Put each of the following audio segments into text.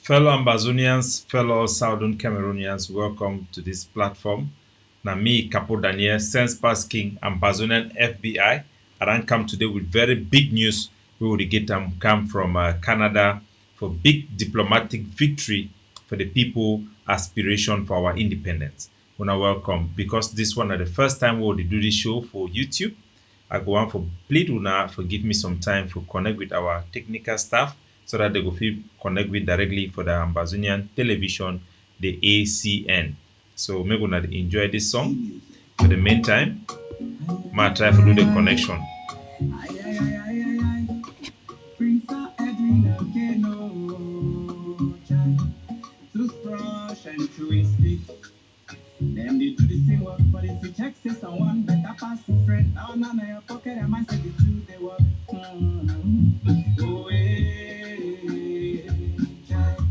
Fellow Ambazonians, fellow Southern Cameroonians, welcome to this platform. Now me, Capo Daniel, Sense Pass King, Ambazonian FBI. I don't come today with very big news. We will get come from Canada for big diplomatic victory for the people aspiration for our independence. Wanna welcome because this one is the first time we will do this show for YouTube. I go on for plead una for give me some time to connect with our technical staff so that they go feel connect with directly for the Ambazonian television, the ACN. So maybe gonna enjoy this song. For the meantime, ma try to do the connection. Them they do the same work, but if you check say someone better pass the friend. Now none of your pocket, I might say the truth they work. Oh, child.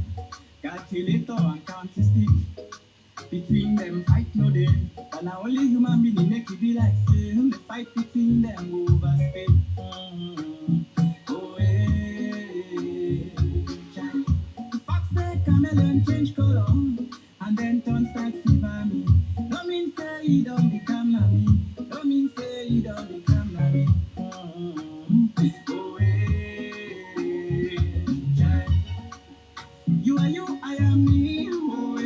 Calculator and county stick. Between them fight no day. But now only human being make it be like say the fight between them go overstay. Oh, child. The fox say chameleon change color. And then turn start fever me. Don't mean say he don't become na me. Don't mean say he don't become na me. Oh, child. You are you, I am me. Oh,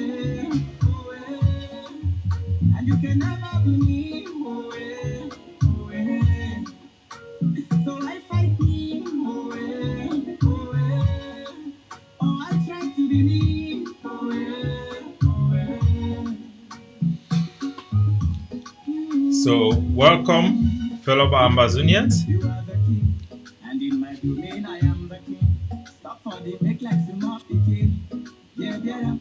and you can never be me. Oh, so life fight me. Oh, oh, I try to be me. So welcome, fellow Ambazonians. You are the king, and in my domain I am the king. Stop for the make like some of the king. Yeah.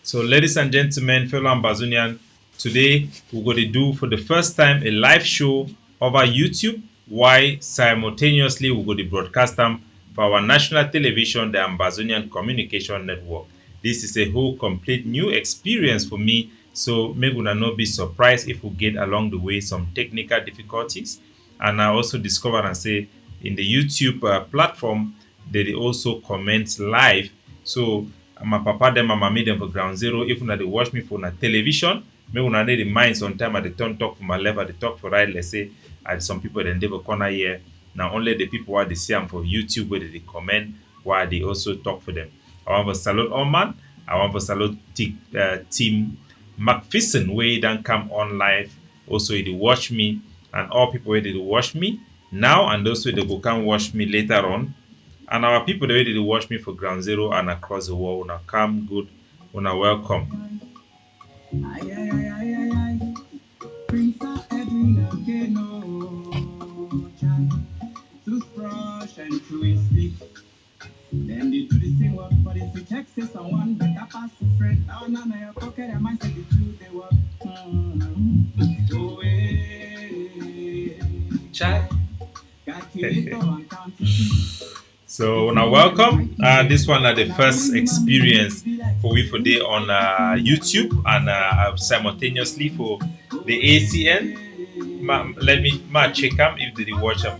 So, ladies and gentlemen, fellow Ambazonian, today we're going to do for the first time a live show over YouTube. While simultaneously we're going to broadcast them for our national television, the Ambazonian Communication Network. This is a whole complete new experience for me. So, maybe we'll not be surprised if we get along the way some technical difficulties. And I also discover and say in the YouTube platform, they also comment live. So, my papa them and my made them for ground zero. If una they watch me for na television, me una need the mind sometime at the turn talk for my left, at the talk for right. Let's say at some people then they will corner here. Now only the people who they see them for YouTube where they comment while they also talk for them. I want to salute all man. I want to salute team McPherson where then come on live. Also they watch me and all people where they watch me now and also they go come watch me later on. And our people the way they watch me for ground zero and across the world. Una come good, una welcome. Prince of Edwin again, no child. Toothbrush and chewy stick. Then they do the same work, but if you check say someone better pass the friend. Now none of your pocket, I might say the truth they work. Oh, Child. Calculator and county stick. So now welcome. This one is the first experience for we for day on YouTube and simultaneously for the ACN. Let me check them if they watch them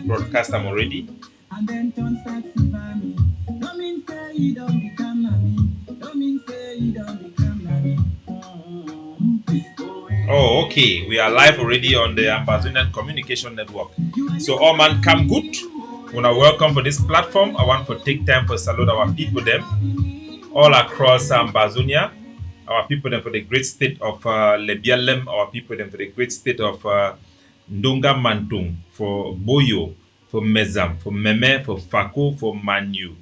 broadcast them already. And then turn start fever me. Don't mean say he don't become na me. Don't mean say he don't become na me. Oh, okay. We are live already on the Ambazonian Communication Network. So all man come good. When I welcome for this platform, I want to take time for salute our people them all across Ambazonia, our people them for the great state of Lebialem, our people them for the great state of Ndonga Mantung, for Boyo, for Mezam, for Meme, for Fako, for Manu.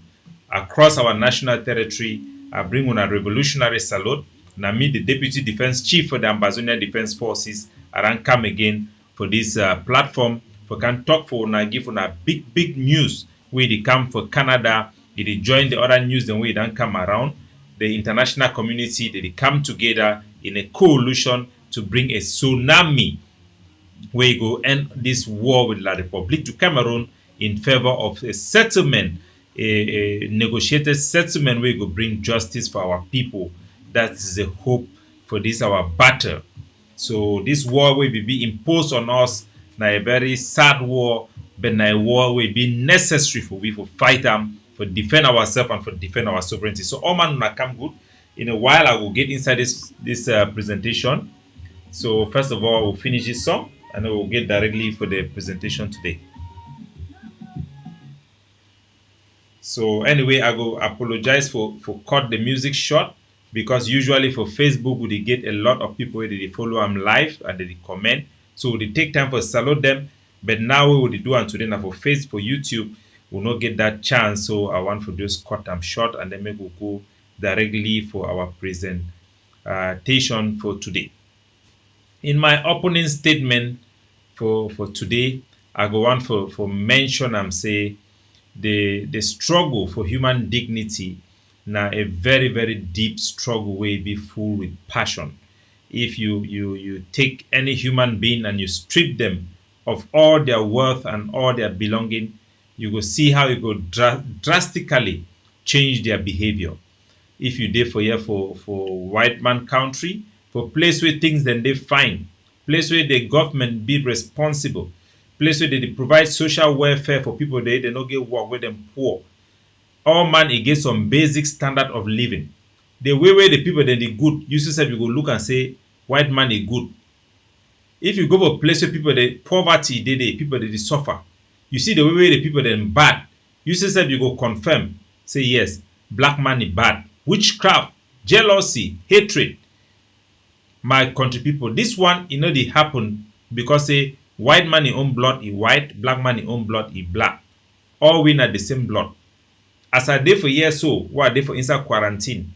Across our national territory, I bring on a revolutionary salute. Now me, the Deputy Defense Chief for the Ambazonia Defense Forces, I don't come again for this platform. We can talk for una give una big news where they come for Canada, they join the other news then we don't come around. The international community they come together in a coalition to bring a tsunami where you go end this war with La République du Cameroon in favor of a settlement, a negotiated settlement where you go bring justice for our people. That is the hope for this our battle. So this war will be imposed on us. Now a very sad war, but now a war will be necessary for we to fight them for defend ourselves and for defend our sovereignty. So all man una come good. In a while, I will get inside this presentation. So first of all, we'll finish this song and then we'll get directly for the presentation today. So anyway, I go apologize for cut the music short because usually for Facebook we get a lot of people where they follow them live and they comment. So we take time for salute them. But now we will do and today now for Facebook, for YouTube, we'll not get that chance. So I want to just cut them short and then maybe we'll go directly for our presentation for today. In my opening statement for today, I go on for mention and say the struggle for human dignity now a very very deep struggle way be full with passion. If you take any human being and you strip them of all their worth and all their belonging, you will see how it will drastically change their behavior. If you did for here for white man country, for place where things then they fine, place where the government be responsible, place where they provide social welfare for people they not get work with them poor. All man it get some basic standard of living. The way where the people then they good, you see you go look and say white man is good. If you go for a place where people the poverty they people they suffer, you see the way where the people then bad, you see you go confirm, say yes, black man is bad. Witchcraft, jealousy, hatred. My country people, this one you know they happen because say white man in own blood is white, black man in own blood is black. All we are the same blood. As I did for years so, what I did for inside quarantine.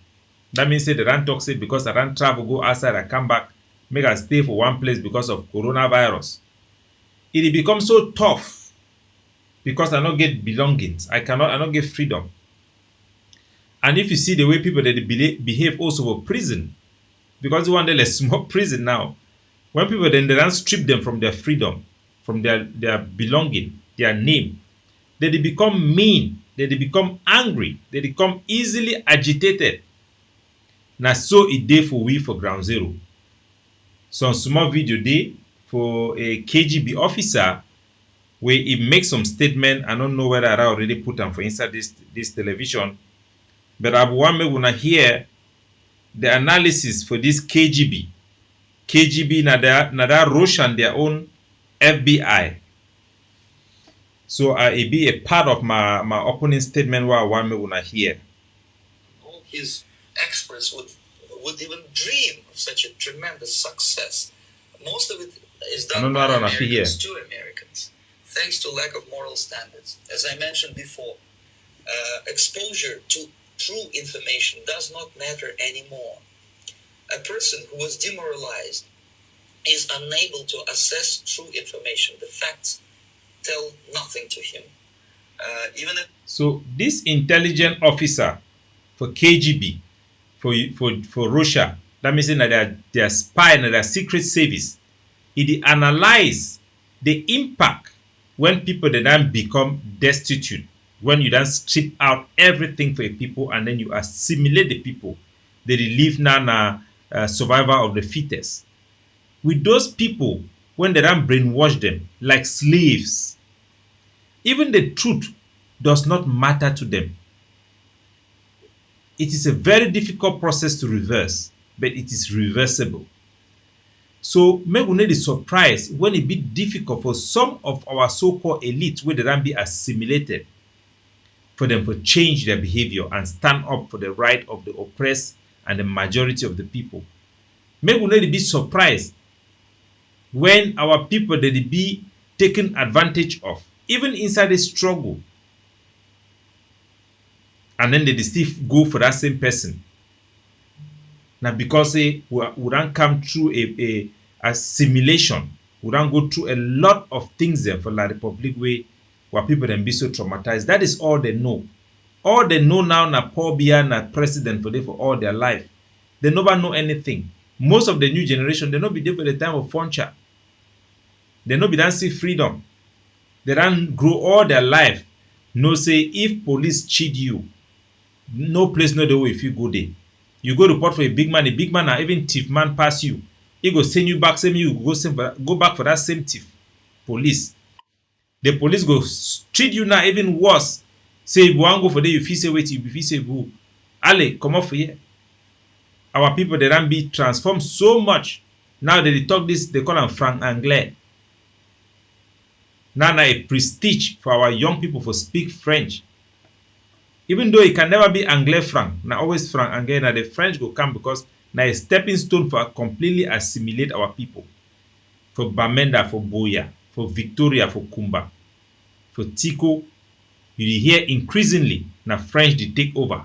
That means say the run toxic because I run travel, go outside, I come back, make I stay for one place because of coronavirus. It becomes so tough because I don't get belongings. I don't get freedom. And if you see the way people that they behave also for prison, because one day let's small prison now, when people then they don't strip them from their freedom, from their belonging, their name, then they become mean, then they become angry, they become easily agitated. Now so it day for we for ground zero. Some small video day for a KGB officer where he makes some statement. I don't know whether I already put them for inside this television. But I want me to hear the analysis for this KGB. KGB na that Russian their own FBI. So it be a part of my opening statement where I want me to hear. All his experts would even dream of such a tremendous success. Most of it is done by Americans to Americans, thanks to lack of moral standards. As I mentioned before, exposure to true information does not matter anymore. A person who was demoralized is unable to assess true information. The facts tell nothing to him. So this intelligent officer for KGB, for Russia, that means that their spy and their secret service, it analyze the impact when people then become destitute. When you then strip out everything for a people and then you assimilate the people, they live now survival of the fittest. With those people, when they then brainwash them like slaves, even the truth does not matter to them. It is a very difficult process to reverse, but it is reversible. So make we not be surprised when it be difficult for some of our so-called elite where they then be assimilated, for them to change their behavior and stand up for the right of the oppressed and the majority of the people. Make we not be surprised when our people they be taken advantage of, even inside the struggle, and then they still go for that same person. Now because we don't come through a assimilation, we don't go through a lot of things there for La Republic where people then be so traumatized. That is all they know. All they know now na Paul Biya na president for all their life. They never know anything. Most of the new generation, they not be there for the time of Foncha. They not be done see freedom. They don't grow all their life. No say if police cheat you, no place no the way if you go there. You go report for a big man or even thief man pass you. He go send you back, send you go back for that same thief. Police. The police go treat you now even worse Say if one go for there, you feel say wait, you feel say boo. Ale, come off for here. Our people they don't be transformed so much. Now they talk this, they call them franc anglais. Now a prestige for our young people for speak French. Even though it can never be anglais franc, now always franc anglais. Now the French go come because now a stepping stone for completely assimilate our people. For Bamenda, for Boya, for Victoria, for Kumba, for Tico, you hear increasingly now French they take over.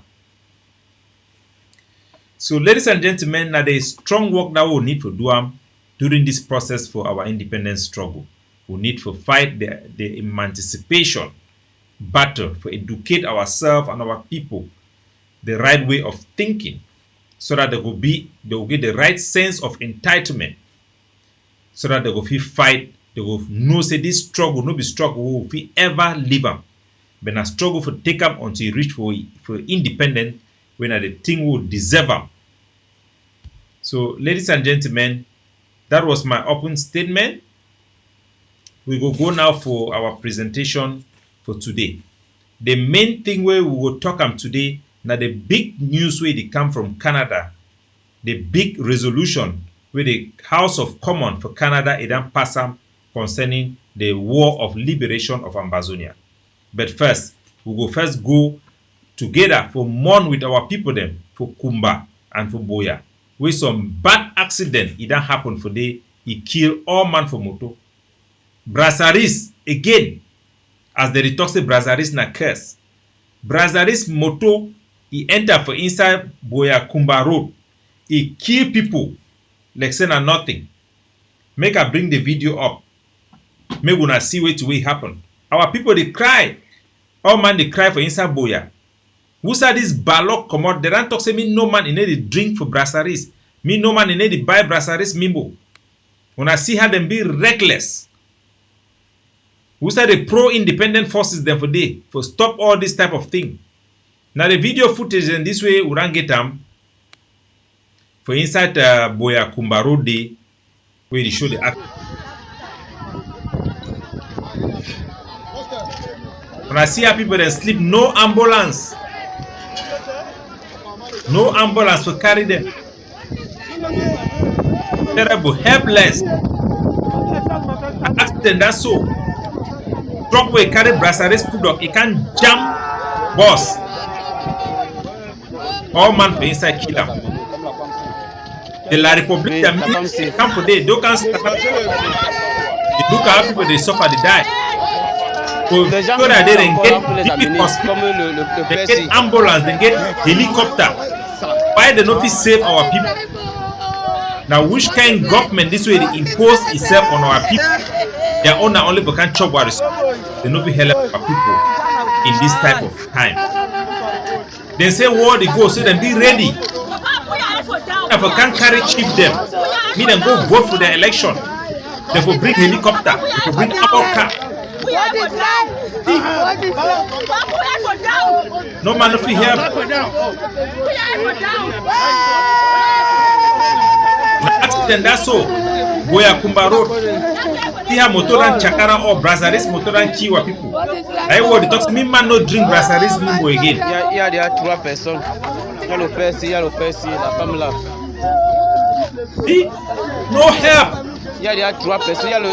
So, ladies and gentlemen, now there is strong work that we need to do during this process for our independence struggle. We need to fight the emancipation battle for educate ourselves and our people the right way of thinking, so that they will get the right sense of entitlement, so that they will feel fight. They will know say this struggle no be struggle we will ever leave them, but a struggle for take up until you reach for independence. When the thing will deserve them. So, ladies and gentlemen, that was my open statement. We will go now for our presentation for today. The main thing where we will talk about today, now the big news where they come from Canada, the big resolution where the House of Commons for Canada it then pass concerning the war of liberation of Ambazonia. But first, we will first go together for mourn with our people them for Kumba and for Boya. With some bad accident it done happen for they he kill all man for moto. Brassaris again, as the talk say Brassaris na curse. Brassaris moto he enter for inside Boya Kumba road. He kill people like say na nothing. Make I bring the video up. Make una see what will happen. Our people they cry. All man they cry for inside Boya. Who said this balok come out? They don't talk say me no man in any drink for brassaris. Me no man in any buy brassaris mimbo. When I see how them be reckless. Who said the pro-independent forces them for day for stop all this type of thing. Now the video footage in this way we don't get them for inside Boya Kumba Road day where they show the act. When I see how people then sleep, no ambulance. No ambulance to carry them. Terrible, helpless. Accident, that's so. Truck where carry brassaris put up, it can't jump boss. All man for inside kill them. The La Republic, they come for day, they can't stop. They look at how people they suffer, they die. So that they then get big hospital, they get ambulance, they get helicopter. Why they not save our people? Now, which kind of government this way they impose itself on our people? Their owner only can chop what is. They not help our people in this type of time. They say war they go, so then be ready. If I can't carry chief them, me them go vote for the election. They will bring helicopter, they will bring our car. No man if we help. Accident that's so. Boya Kumba Road. See how motoran chakara or brassaris motoran kiwa people. I want to talk me man no drink brassaris mimbo again. Yeah, there are 3 personnes. Il y a le père, la femme là. See? No help. Il y a 3 personnes. Il y a les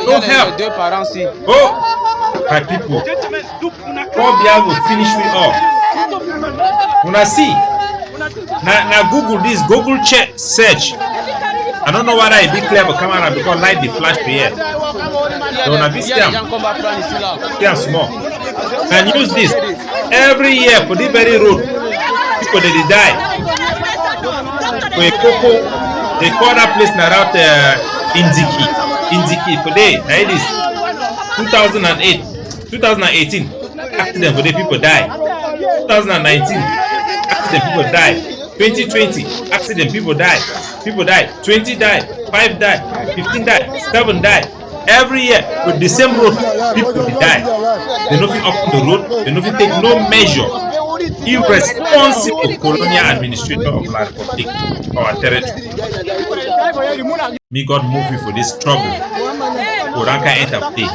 2 parents ici. Oh, my people. Come here will finish me off. When I see, now Google this, Google search. I don't know whether I be clever camera because light the flash here. They wanna be scam. Scam small. And use this every year for this very road. People they die. For Coco, they call that place now out Indiki for day. Now it is 2018 accident for the people die. 2019 accident people die. 2020 accident people die. 20 die, 5 die, 15 die, 7 die. Every year with the same road, people die. They don't feel up on the road, they don't feel take no measure. Irresponsible colonial administrator of La Republic, our territory. May God move you for this trouble. Koranka end of day.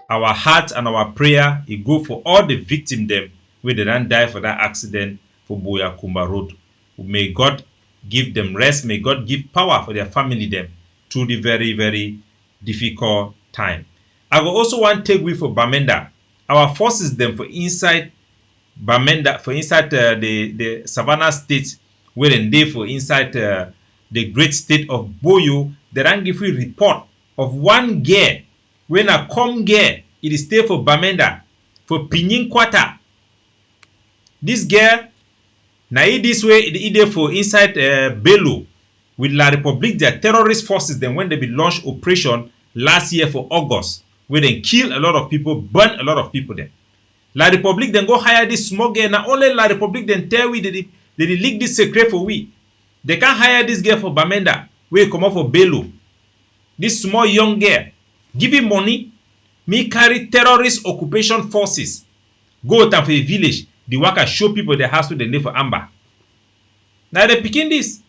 Our heart and our prayer, it go for all the victims them where they don't die for that accident for Boya Kumba Road. May God give them rest. May God give power for their family them through the very, very difficult time. I will also want to take with for Bamenda. Our forces them for inside Bamenda, for inside the Savannah state, where they for inside the great state of Boyo, they don't give you report of one girl when I come girl, it is stay for Bamenda, for Pinyin Quarter. This girl, now this way, it is for inside Bello with La Republique, their terrorist forces. Then when they be launched operation last year for August, where they kill a lot of people, burn a lot of people. Then La Republique then go hire this small girl. Now only La Republique then tell we they leak this secret for we. They can't hire this girl for Bamenda. We come up for Bello. This small young girl, give him money. Me carry terrorist occupation forces. Go to a village. The worker show people the house with the name for Amber. Now they picking this.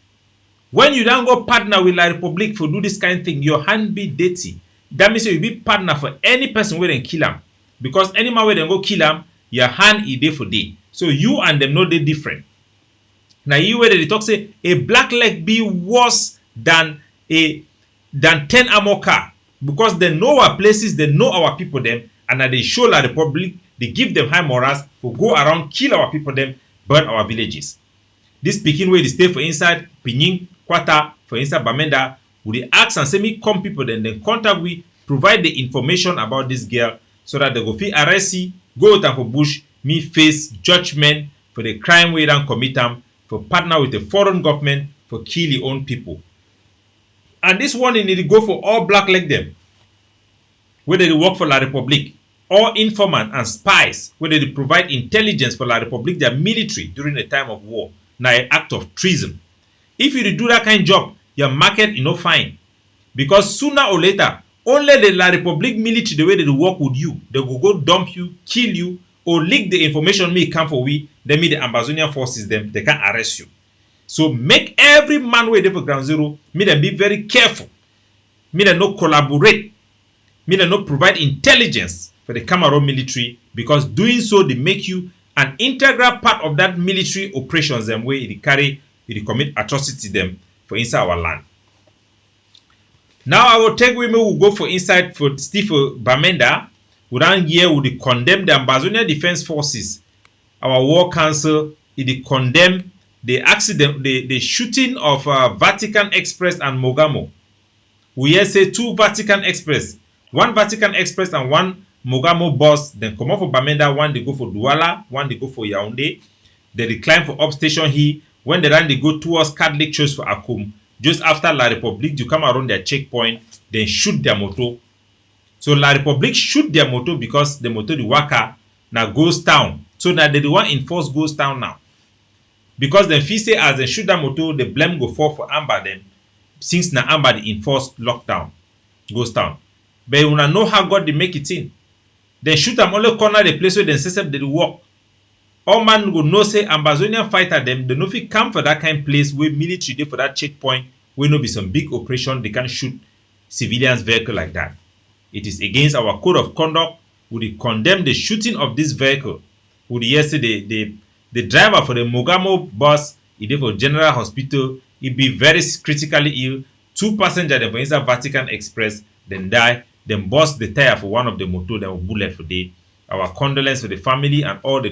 When you don't go partner with La Republique for do this kind of thing, your hand be dirty. That means you be partner for any person where they kill him. Because any man where they go kill him, your hand is there for day. So you and them know they different. Now you where they talk say a black leg be worse than 10 armor car. Because they know our places, they know our people them, and they show La Republique, they give them high morals to go around, kill our people them, burn our villages. This picking way they stay for inside Pinyin Quarter, for inside Bamenda, would they ask and say me come people then contact we, provide the information about this girl so that they go feel arrest you, go out and for bush, me face judgment for the crime we don't commit them, for partner with the foreign government, for kill your own people. And this one, they need to go for all black like them, whether they work for La Republique, all informant and spies, whether they provide intelligence for La Republique, their military during the time of war. Now, an act of treason. If you do that kind of job, your market is not fine. Because sooner or later, only the La Republique military, the way they work with you, they will go dump you, kill you, or leak the information may come for we, then me the Ambazonia forces them, they can arrest you. So make every man way there for ground zero, me them be very careful. Me them not collaborate. Me them not provide intelligence for the Cameroon military, because doing so they make you an integral part of that military operations them where they commit atrocities them for inside our land. Now I will take women who go for inside for Steve Bamenda. We don't hear would they condemn the Ambazonia Defense Forces. Our war council it condemn the accident, the shooting of Vatican Express and Mogamo. We here say 2 Vatican Express, 1 Vatican Express and 1 Mogamo bus. Then come off for Bamenda, 1 they go for Douala, 1 they go for Yaoundé. They decline for upstation here. When they run, they go towards Catholic Church for Akum. Just after La Republique, you come around their checkpoint, then shoot their motor. So La Republique shoot their motor because the motor the worker now goes down. So now they the one enforce goes down now. Because then feel say as they shoot that motor, the blame go fall for Amber then. Since now Amber the enforce lockdown goes down. But you know how God they make it in. Then shoot them only corner the place where they say they work. All man go know say Ambazonian fighter them, they no fit come for that kind of place where military dey for that checkpoint, where no be some big operation, they can shoot civilians vehicle like that. It is against our code of conduct. We condemn the shooting of this vehicle. We yesterday the driver for the Mogamo bus, he dey for General Hospital, he be very critically ill. 2 passengers dem for inside Vatican Express, then die, then burst the tire for one of the motor, then bullet for day. Our condolence for the family and all the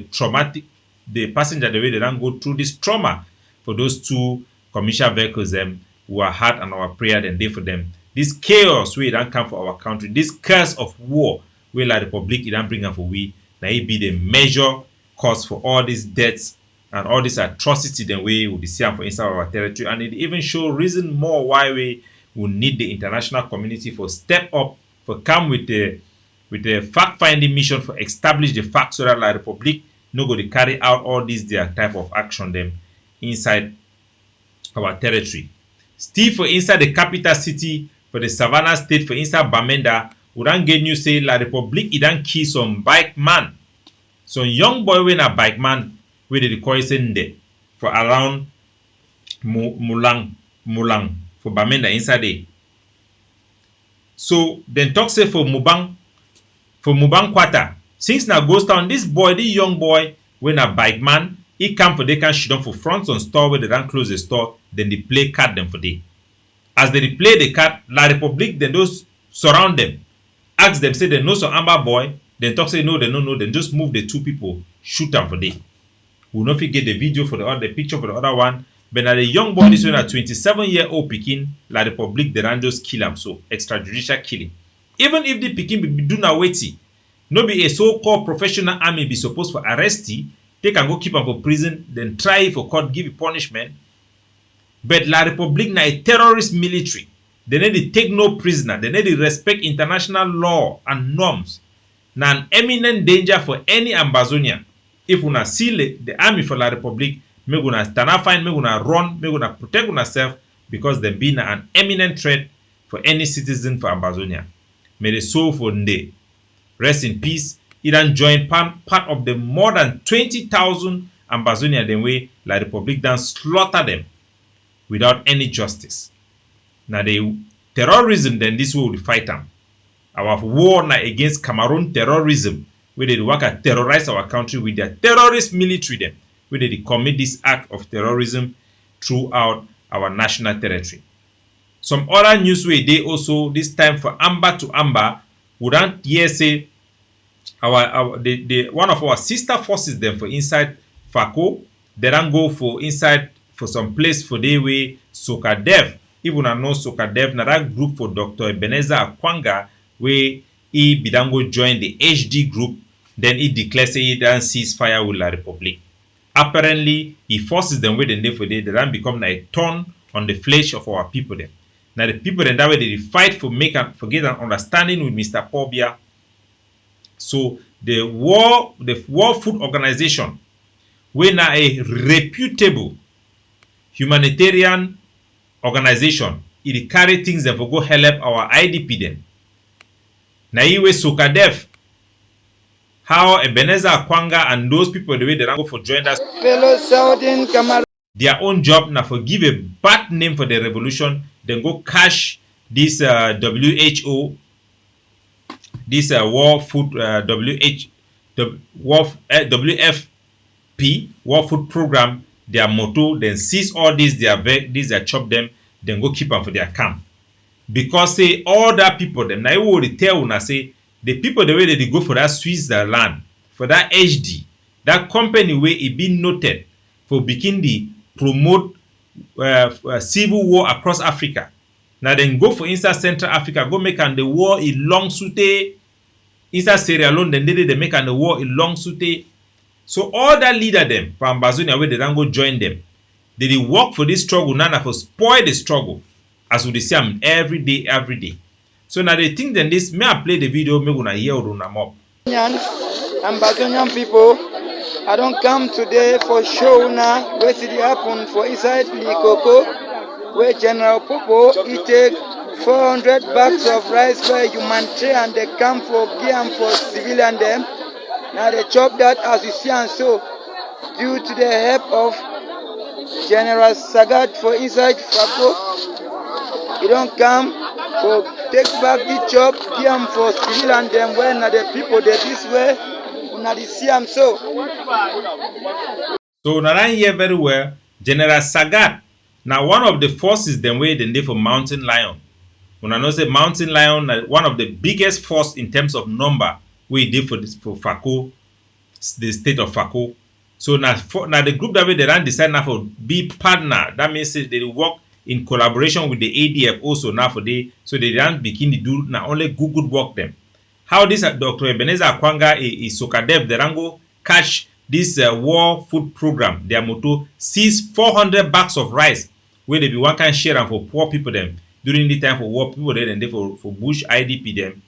passenger the way they don't go through this trauma for those 2 commercial vehicles who are hurt, and our prayer then day for them. This chaos where it don't come for our country, this curse of war where La Republique it don't bring up for we, now it be the major cause for all these deaths and all this atrocity then we will be seeing for inside our territory, and it even show reason more why we will need the international community for step up, for come with the fact-finding mission for establish the facts so that La Republique no go to carry out all these their type of action them inside our territory. Still for inside the capital city, for the Savannah state, for inside Bamenda, we don't get you say La Republique it don't kill some bike man. Some young boy when a bike man where they call it for around Mulang for Bamenda inside there. So then talk say for for Mubankwata. Since na ghost town, this boy, the young boy, when a bike man, he come for they can shoot them for front on store where they don't close the store, then they play card them for day. As they play the card, La Republique, then those surround them. Ask them, say they know some Amber boy, then talk say no, they don't know, then just move the two people, shoot them for day. We'll not forget the video for the other, the picture for the other one. But now the young boy, this one a 27-year-old Pekin, La Republique, they don't just kill him, so extrajudicial killing. Even if the Pekin be do na waiting, no be a so-called professional army be supposed for arrest he, they can go keep him for prison, then try for court, give you punishment. But La Republique na a terrorist military. They need to take no prisoner. They need to respect international law and norms. Na an eminent danger for any Ambazonia. If una see the army for La Republique, me gonna stand up fine, me gonna run, me gonna protect una self because they be an eminent threat for any citizen for Ambazonia. May the soul for Nde rest in peace. He done join part of the more than 20,000 Ambazonia the way La Republique done slaughter them without any justice. Now the terrorism then this way we fight them. Our war now against Cameroon terrorism, where they work at terrorize our country with their terrorist military them, where they commit this act of terrorism throughout our national territory. Some other news way they also this time for Amber to Amber wouldn't hear say the one of our sister forces them for inside Fako, they don't go for inside for some place for the way Sokadev. Even I know Sokadev, na that group for Dr. Ebenezer Akwanga, where he bidango join the HD group, then he declares he don't cease fire with La Republique. Apparently, he forces them where they for they don't become like a thorn on the flesh of our people then. Now the people then that way they fight for get an understanding with Mr. Pobia. So the World Food Organization, when a reputable humanitarian organization, it carry things that will go help our IDP then. Na iwe Sokadev, how Ebenezer Akwanga and those people the way they don't go for join us. Fellow Southern Cameroon. Their own job now for give a bad name for the revolution, then go cash this WHO, this World Food WFP World Food Program, their motto, then seize all these their chop them, then go keep them for their camp. Because say all that people them now you will tell una say the people the way they go for that Switzerland, for that HD, that company where it been noted for begin the promote civil war across Africa. Now then go for inside Central Africa, go make and the war in long sute. Inside Sierra Leone, then they make and the war in long sute. So all that leader them from Ambazonia where they don't go join them. They work for this struggle, nana for spoil the struggle. As we see them every day. So now they think then this, may I play the video, me gonna hear una more. Ambazonian people, I don't come today for show now. Where did it happen for inside Likoko, where General Popo he take 400 bags of rice for humanitarian they come for game for civilian them. Now they chop that as you see and so due to the help of General Sagat for inside Fako. He don't come for take back the chop game for civilian them when the people they this way. So now hear very well, General Sagat. Now one of the forces them way they for Mountain Lion. When I know say Mountain Lion, one of the biggest force in terms of number we did for Fako, the state of Fako. So now the group that way they don't decide now for be partner. That means they work in collaboration with the ADF also now for they so they don't begin to do now only good work them. How this Dr. Ebenezer Akwanga is Sokadev, the Rango catch this war food program, their motto, seize 400 bags of rice, where they be one can share them for poor people them during the time for war people there and they for bush IDP them.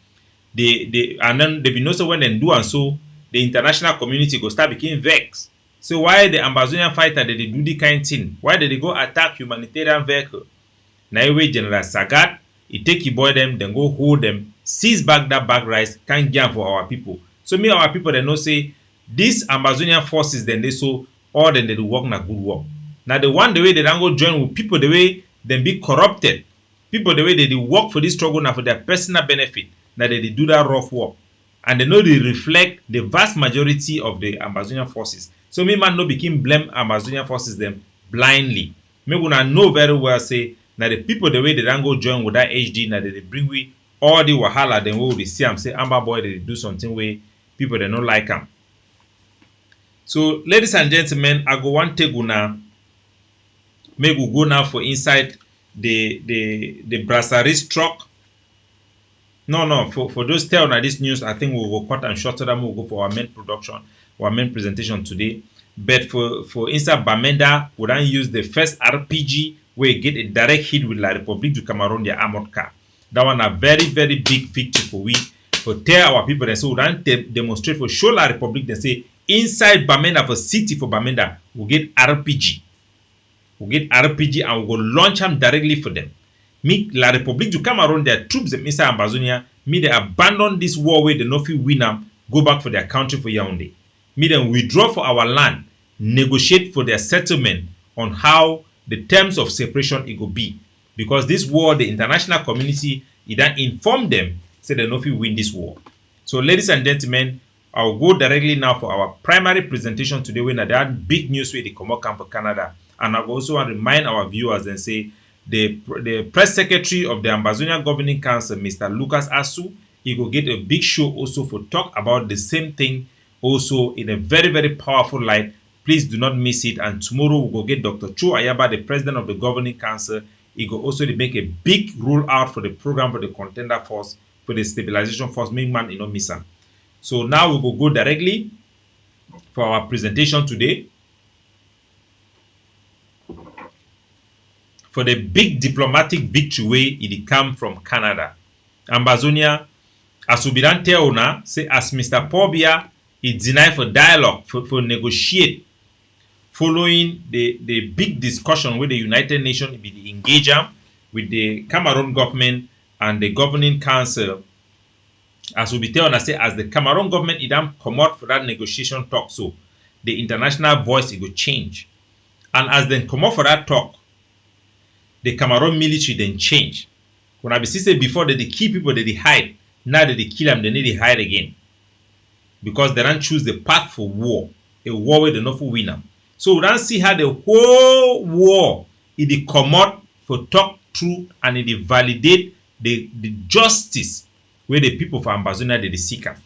They and then they be no so when they do and so the international community go start becoming vexed. So why the Ambazonian fighter they do the kind thing? Why did they go attack humanitarian vehicle? Now way General Sagat, he take he boy them, then go hold them. Seize back that bag rice, can't get for our people. So me our people they know say these Ambazonian forces then they so all then they do work na good work. Now the one the way they don't go join with people the way they be corrupted. People the way they do work for this struggle now for their personal benefit. Now they do that rough work. and they know they reflect the vast majority of the Ambazonian forces. So me man no begin blame Ambazonian forces them blindly. Me gonna know very well say now the people the way they don't go join with that HD now they bring we all the wahala then we will see am say Amba boy they do something way people they don't like am. So ladies and gentlemen, I go one take una make we go now for inside the brasserie truck. No, for those tell on this news, I think we will cut and short so that we will go for our main production, our main presentation today. But for inside Bamenda, we don't use the first RPG where you get a direct hit with La République du Cameroun, their armored car. That one a very, very big victory for we. For tell our people, they say we don't demonstrate for show La République, they say inside Bamenda, for city for Bamenda, we get RPG. We get RPG and we go launch them directly for them. Me, La République du Cameroun, their troops inside Ambazonia, me they abandon this war where they no fit win them, go back for their country for Yaoundé. Me then withdraw for our land, negotiate for their settlement on how the terms of separation it will be. Because this war, the international community, it then inform them, say they no fit win this war. So ladies and gentlemen, I'll go directly now for our primary presentation today when there are big news where they come out for Canada. And I also want to remind our viewers and say the press secretary of the Ambazonia Governing Council, Mr. Lucas Asu, he will get a big show also for talk about the same thing also in a very, very powerful light. Please do not miss it. And tomorrow we will get Dr. Cho Ayaba, the president of the Governing Council. He will also make a big rule out for the program for the contender force, for the stabilization force. Make man, you know, miss him. So now we will go directly for our presentation today. For the big diplomatic victory way it come from Canada. Ambazonia, as we don't tell now, say as Mr. Paul Biya, he denied for dialogue, for negotiate, following the big discussion with the United Nations be the engager with the Cameroon government and the governing council. As we be tell now, say as the Cameroon government it don't come out for that negotiation talk, so the international voice it will change. And as they come out for that talk, the Cameroon military then change. When I be say before that they kill people that they hide, now that they kill them, they need to hide again. Because they don't choose the path for war. A war where they not for win them. So we don't see how the whole war it come out for talk through and it validate the justice where the people for Ambazonia they seek them.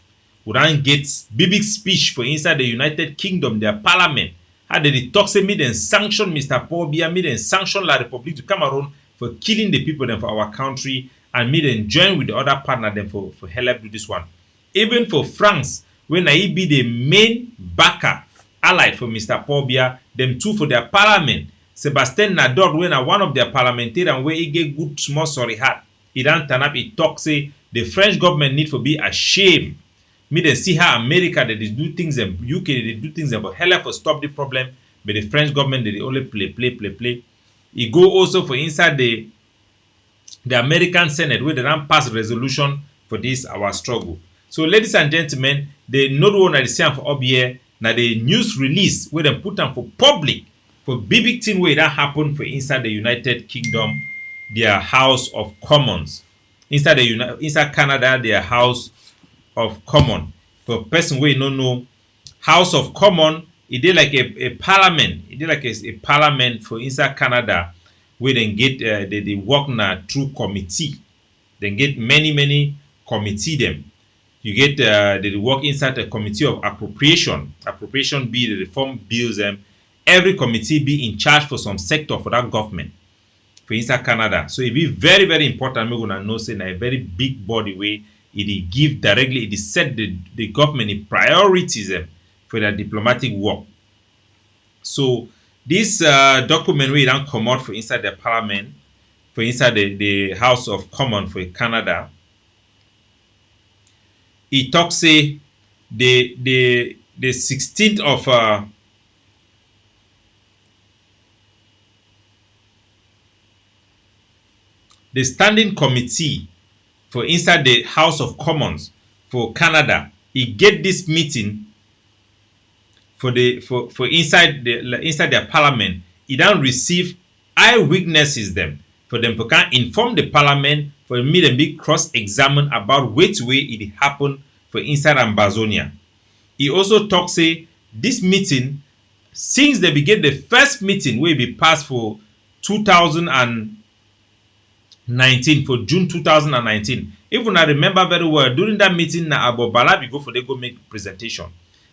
We don't get big speech for inside the United Kingdom, their parliament. How they talk say me then sanction Mr. Paul Biya, me then sanction La République du Cameroun for killing the people then for our country, and me then join with the other partner then for help do this one. Even for France, when I be the main backer allied for Mr. Paul Biya, them two for their parliament. Sebastien Nador, when one of their parliamentarians where he get good small sorry heart, he don't turn up, he talk say the French government need to be ashamed. Me then see how America they do things and UK they do things about help for stop the problem, but the French government they only play. He go also for inside the American Senate where they don't pass resolution for this our struggle. So ladies and gentlemen, the not one that is saying for up here now the news release where they put them for public for big thing where that happen for inside the United Kingdom, their House of Commons. Inside Canada, their House of Common. For person where you don't know, House of Common, it did like a parliament. It did like a parliament for inside Canada where they get they work now through committee. They get many committee them. You get they work inside a committee of appropriation. Appropriation be the reform bills them. Every committee be in charge for some sector for that government. For inside Canada. So it be very, very important. We're gonna know say a very big body way. It give directly, it set the government in priorities for their diplomatic work. So this document we don't come out for inside the parliament, for inside the House of Commons for Canada. It talks say the 16th of the standing committee for inside the House of Commons for Canada, he get this meeting for inside their parliament. He don't receive eyewitnesses them for them to can inform the parliament for me them be cross-examine about which way it happened for inside Ambazonia. He also talk say this meeting, since they begin the first meeting wey be passed for 2019, for June 2019. If una remember very well, during that meeting na Bala be go for they go make presentation,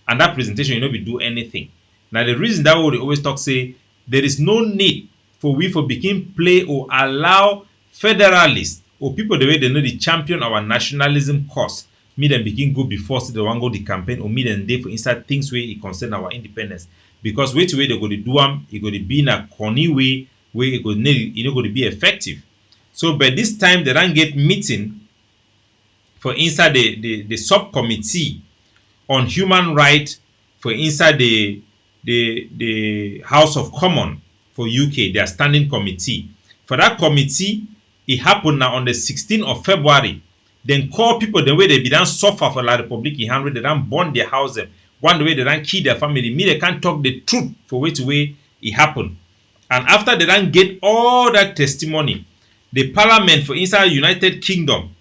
and that presentation you no be do anything. Now the reason that we always talk say there is no need for we for begin play or allow federalists or people the way they know the champion our nationalism cause, me them begin go before say they want go the campaign, or me them dey for inside things where it concern our independence. Because way they go to do am, it go to be in a corny way where it go go to be effective. So by this time they don't get meeting for inside the subcommittee on human rights for inside the House of Commons for UK, their standing committee. For that committee, it happened now on the 16th of February. Then call people the way they be done suffer for La Republic in Hungary, they don't burn their houses. One way they don't kill their family. Me, they can't talk the truth for which way it happened. And after they don't get all that testimony, the parliament for inside United Kingdom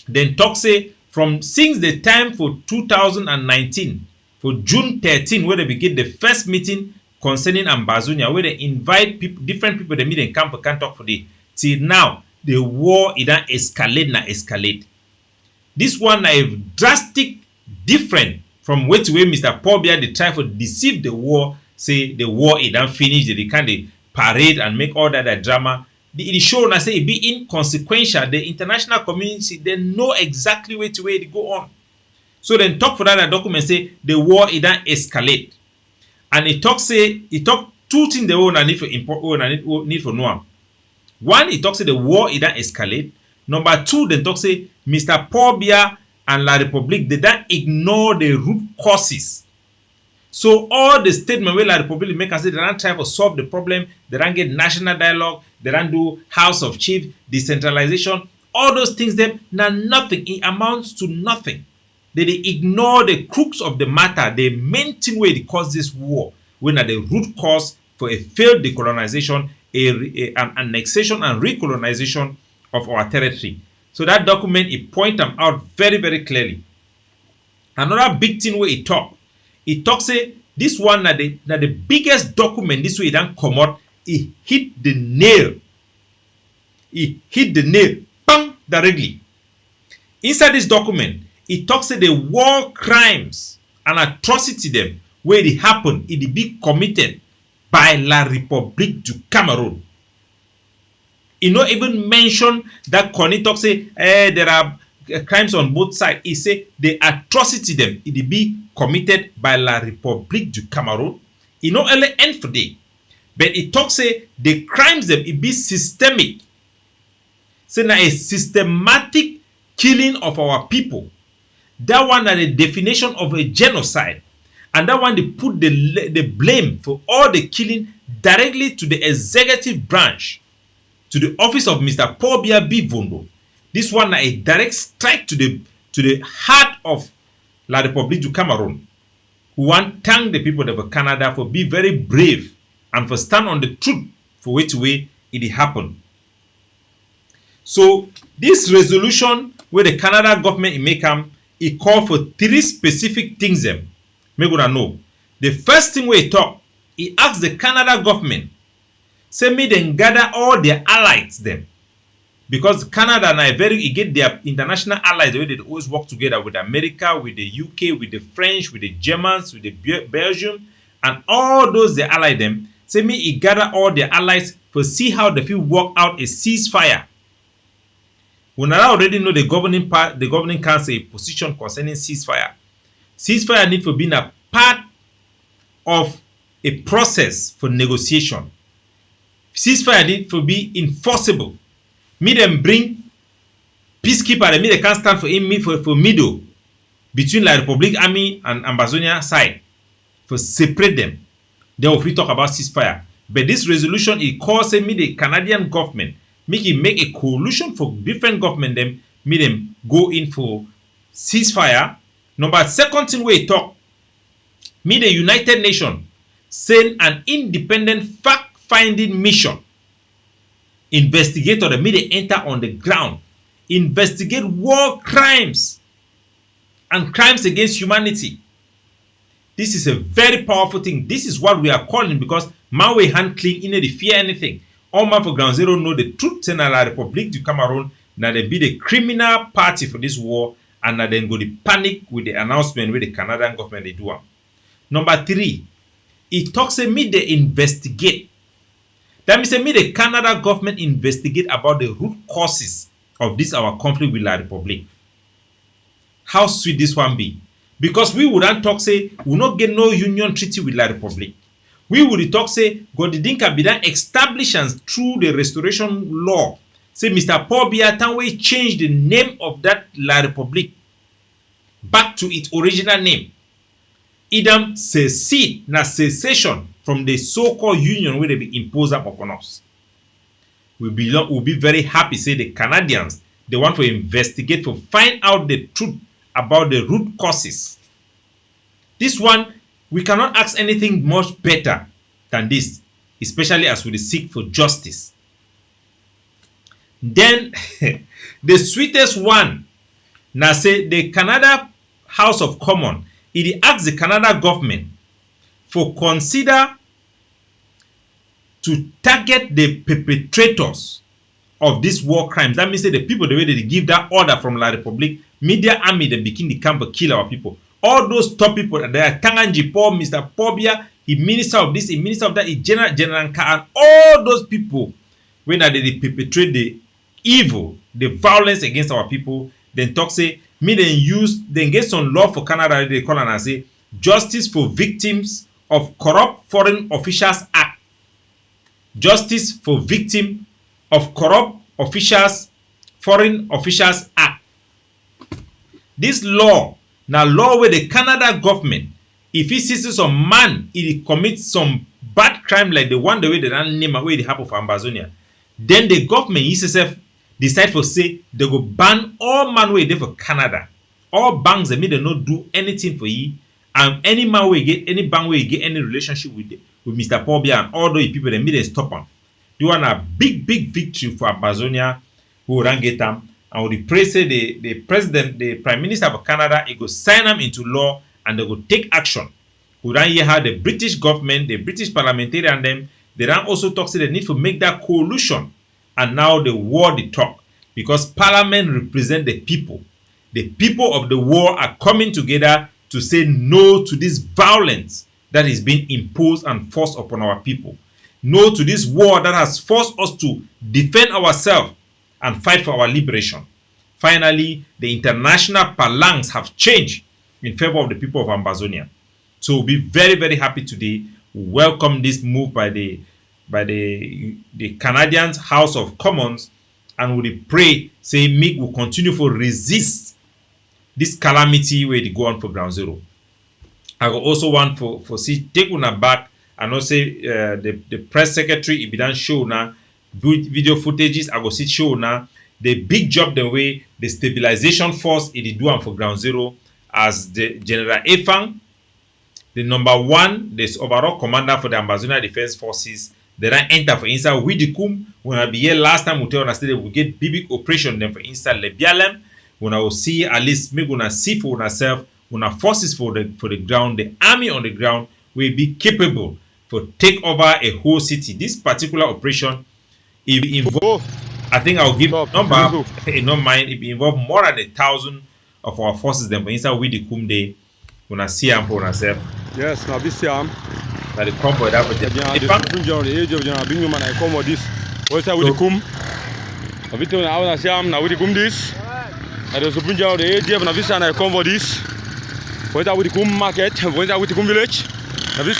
then talk say from since the time for 2019 for June 13 where they begin the first meeting concerning Ambazonia, where they invite people, different people they meet in camp can't talk for the till now the war it don't escalate. This one is drastic different from which way Mr. Paul Biya they try to deceive the war, say the war it don't finish, they kind of parade and make all that drama. It show na say it be inconsequential. The international community they know exactly where to go on. So then talk for that document say the war it don't escalate, and it talk two things the owner need for import need for know. One, it talks say the war it don't escalate. Number two, then talk say Mr. Paul Biya and La Republique they don't ignore the root causes. So all the statement where La Republique make and say they don't try to solve the problem, they don't get national dialogue, they don't do House of Chiefs, decentralization, all those things them now nothing. It amounts to nothing. They ignore the crux of the matter, the main thing where it cause this war, when at the root cause for a failed decolonization, an annexation and recolonization of our territory. So that document it point them out very, very clearly. Another big thing where it talks say this one na the biggest document this way it don't come out. It hit the nail. Bang, directly. Inside this document, it talks say the war crimes and atrocity them where it happen, it be committed by La Republique du Cameroun. It not even mention that Connie talk say there are crimes on both sides. He say the atrocity them it be committed by La Republique du Cameroun. It not only end for day, but it talks say the crimes them it be systemic. Say now a systematic killing of our people. That one is the definition of a genocide, and that one they put the blame for all the killing directly to the executive branch, to the office of Mr. Paul Biya Bivondo. This one is a direct strike to the heart of La Republique du Cameroun, who want to thank the people of Canada for being very brave and for stand on the truth for which way it happened. So this resolution where the Canada government make it call for three specific things them. Make una know. The first thing where it talk, it asks the Canada government, say me then gather all their allies them. Because Canada now it get their international allies the way they always work together with America, with the UK, with the French, with the Germans, with the Belgium, and all those they ally them. Say me it gather all their allies for see how they feel work out a ceasefire. We now already know the governing council position concerning ceasefire. Ceasefire need for being a part of a process for negotiation. Ceasefire need for be enforceable. Me them bring peacekeeper, and me they can't stand for middle between La Republique Army and Ambazonia side for separate them. Then we talk about ceasefire. But this resolution it calls me the Canadian government make a coalition for different government them, me them go in for ceasefire. Number second thing we talk, me the United Nations send an independent fact-finding mission. Investigator the me they enter on the ground, investigate war crimes and crimes against humanity. This is a very powerful thing. This is what we are calling, because man we hand clean, in the fear anything. All man for ground zero know the truth, say na la Republic du Cameroon, na they be the criminal party for this war, and na then go the panic with the announcement with the Canadian government they do. Number 3, it talks say me they investigate. That means say me the Canada government investigate about the root causes of this our conflict with la Republic. How sweet this one be? Because we wouldn't talk say we not get no union treaty with la Republic. We would talk say God didn't be done establishments through the restoration law. Say Mr. Paul Biya Tanwe changed the name of that la Republic back to its original name. Idam secede na cessation from the so-called union where they be imposed upon us. We'll be very happy say the Canadians, they want to investigate to find out the truth about the root causes. This one, we cannot ask anything much better than this, especially as we seek for justice. Then, the sweetest one, now say the Canada House of Commons, it asks the Canada government for consider to target the perpetrators of these war crimes. That means that the people, the way they give that order from La Republic, media army, they begin to come to kill our people. All those top people, they are Tanganji Paul, Mr. Pobia, he minister of this, he minister of that, he General Nka, and all those people, when they perpetrate the evil, the violence against our people, then talk say, me then get some law for Canada, they call and say, Justice for Victims of Corrupt Foreign Officials Act. Justice for Victims of Corrupt Officials, Foreign Officials Act. This law, now law where the Canada government, if he sees some man, he commits some bad crime like the one the way they ran name away the happen for Ambazonia, then the government itself decide for say they go ban all man way there for Canada. All banks they not do anything for you, and any man way get any bank way get any relationship with Mr. Paul Biya and all those people they stop them. They want a big victory for Ambazonia who ran get them. And we pray say the president, the prime minister of Canada, he go sign them into law and they go take action. We ran here how the British government, the British parliamentary and them, they ran also talk say they need to make that coalition. And now the war they talk. Because parliament represent the people. The people of the war are coming together to say no to this violence that is being imposed and forced upon our people. No to this war that has forced us to defend ourselves and fight for our liberation. Finally, the international phalanx have changed in favor of the people of Ambazonia. So we'll be very happy today. We welcome this move by the Canadian House of Commons, and we pray, say, make will continue to resist this calamity where they go on for ground zero. I will also want for see take una back and also the press secretary if done show now video footages. I go see show now the big job the way the stabilization force it do on for ground zero as the General Efang, the number 1, the overall commander for the Ambazonia Defense Forces. They don't enter for inside Widikum. When I be here last time, we tell us that we get big operation them for inside Lebialem. When I will see at least maybe gonna see for ourselves, when our forces for the ground, the army on the ground will be capable to take over a whole city. This particular operation, if it involve, I think I'll give a number. Not mind if it involve more than 1,000 of our forces them for inside Widikum. They when I see them for ourselves. Yes, now this year. That the combo that was the age of being man I come with this. What's that with the cum? A bit now I see now with the cum this. I was bring out the age of Navisan I come for this. What's that with the cum market? What's that with the cum village? Now this